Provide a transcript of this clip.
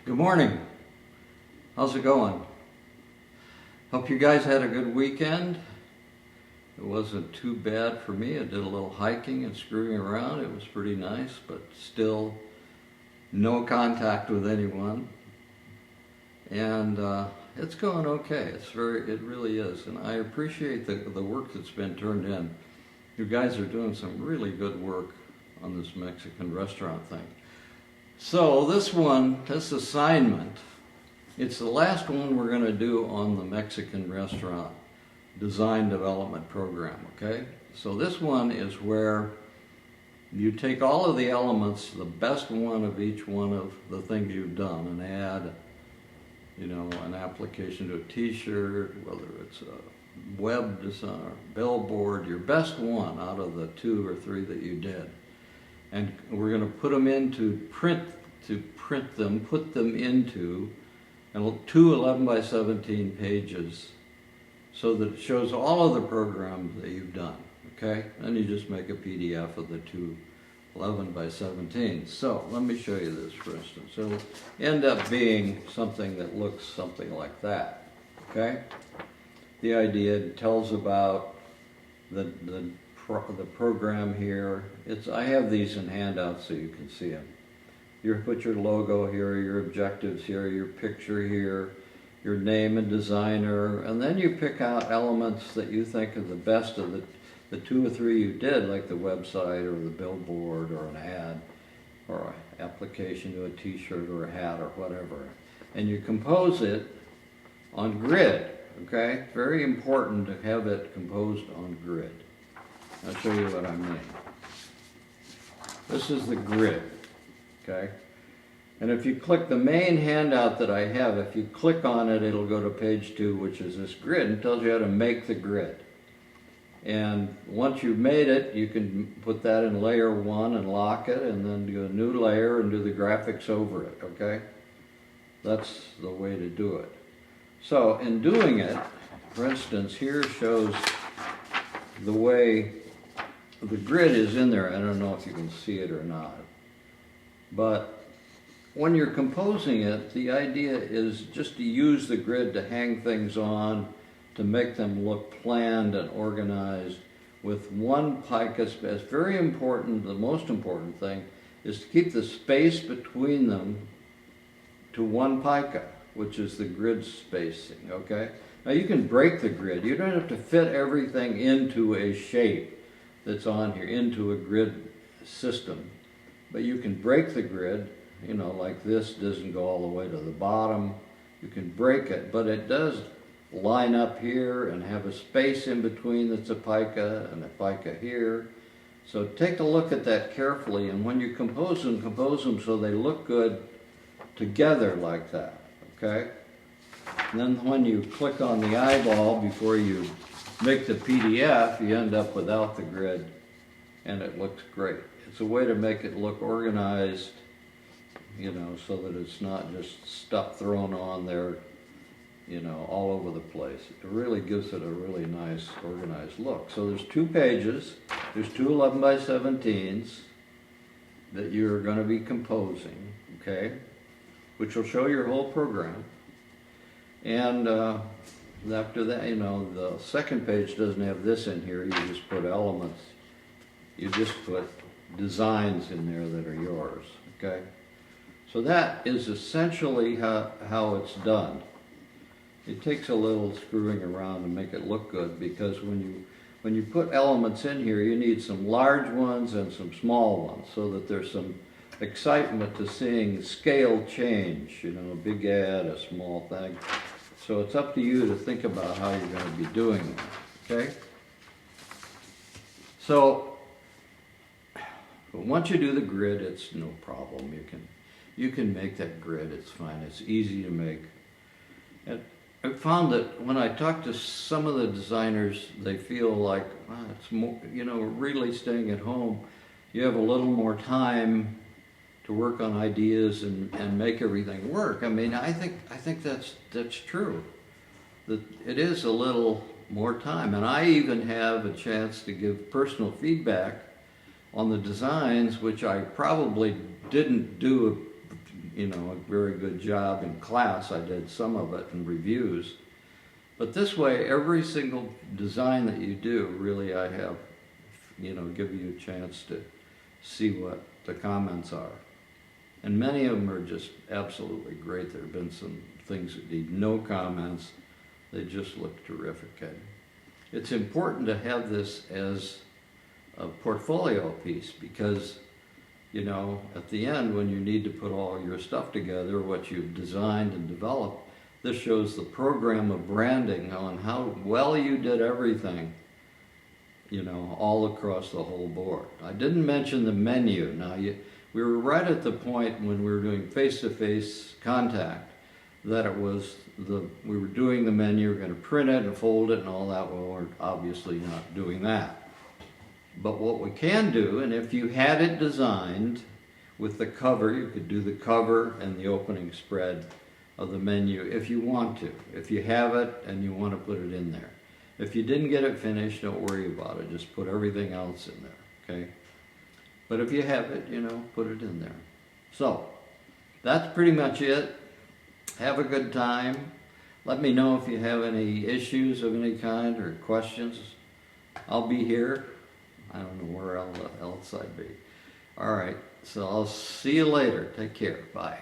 Good morning. How's it going? Hope you guys had a good weekend. It wasn't too bad for me. I did a little hiking and screwing around. It was pretty nice, but still no contact with anyone. And it's going okay. It really is. And I appreciate the work that's been turned in. You guys are doing some really good work on this Mexican restaurant thing. So this assignment, it's the last one we're going to do on the Mexican restaurant design development program, okay? So this one is where you take all of the elements, the best one of each one of the things you've done, an ad, an application to a t-shirt, whether it's a web design or billboard, your best one out of the 2 or 3 that you did. And we're going to put them into put them into 2 11 by 17 pages so that it shows all of the programs that you've done, okay? Then you just make a PDF of the 2 11 by 17. So let me show you this, for instance. It'll end up being something that looks something like that, okay? The idea tells about the program here. I have these in handouts so you can see them. You put your logo here, your objectives here, your picture here, your name and designer, and then you pick out elements that you think are the best of the 2 or 3 you did, like the website or the billboard or an ad or an application to a t-shirt or a hat or whatever. And you compose it on grid, okay? Very important to have it composed on grid. I'll show you what I mean. This is the grid. Okay? And if you click the main handout that I have, if you click on it, it'll go to page 2, which is this grid, and tells you how to make the grid. And once you've made it, you can put that in layer 1 and lock it, and then do a new layer and do the graphics over it, okay? That's the way to do it. So in doing it, for instance, here shows the way the grid is in there. I don't know if you can see it or not. But when you're composing it, the idea is just to use the grid to hang things on, to make them look planned and organized with one pica space. Very important, the most important thing, is to keep the space between them to one pica, which is the grid spacing, okay? Now you can break the grid. You don't have to fit everything into a shape that's on here, into a grid system. But you can break the grid, like this doesn't go all the way to the bottom. You can break it, but it does line up here and have a space in between that's a pica and a pica here. So take a look at that carefully, and when you compose them so they look good together like that, okay? And then when you click on the eyeball before you make the PDF, you end up without the grid, and it looks great. It's a way to make it look organized, so that it's not just stuff thrown on there, all over the place. It really gives it a really nice organized look. So there's 2 pages, there's 2 11 by 17s that you're going to be composing, okay, which will show your whole program. And after that, the second page doesn't have this in here. You just put elements. You just put designs in there that are yours, okay? So that is essentially how it's done. It takes a little screwing around to make it look good, because when you put elements in here, you need some large ones and some small ones so that there's some excitement to seeing scale change, a big ad, a small thing. So it's up to you to think about how you're going to be doing that, okay? So once you do the grid, it's no problem. You can make that grid. It's fine. It's easy to make. And I found that when I talk to some of the designers, they feel like, wow, it's more, really staying at home. You have a little more time to work on ideas and make everything work. I mean, I think that's true. That it is a little more time, and I even have a chance to give personal feedback on the designs, which I probably didn't do you know, a very good job in class. I did some of it in reviews. But this way, every single design that you do, really I have, you know, give you a chance to see what the comments are. And many of them are just absolutely great. There have been some things that need no comments. They just look terrific. And it's important to have this as a portfolio piece because, you know, at the end when you need to put all your stuff together, what you've designed and developed, this shows the program of branding on how well you did everything, you know, all across the whole board. I didn't mention the menu. Now, we were right at the point when we were doing face-to-face contact that it was we were doing the menu, we were going to print it and fold it and all that. Well, we're obviously not doing that. But what we can do, and if you had it designed with the cover, you could do the cover and the opening spread of the menu if you want to. If you have it and you want to put it in there. If you didn't get it finished, don't worry about it. Just put everything else in there, okay? But if you have it, you know, put it in there. So, that's pretty much it. Have a good time. Let me know if you have any issues of any kind or questions. I'll be here. I don't know where else I'd be. All right, so I'll see you later. Take care. Bye.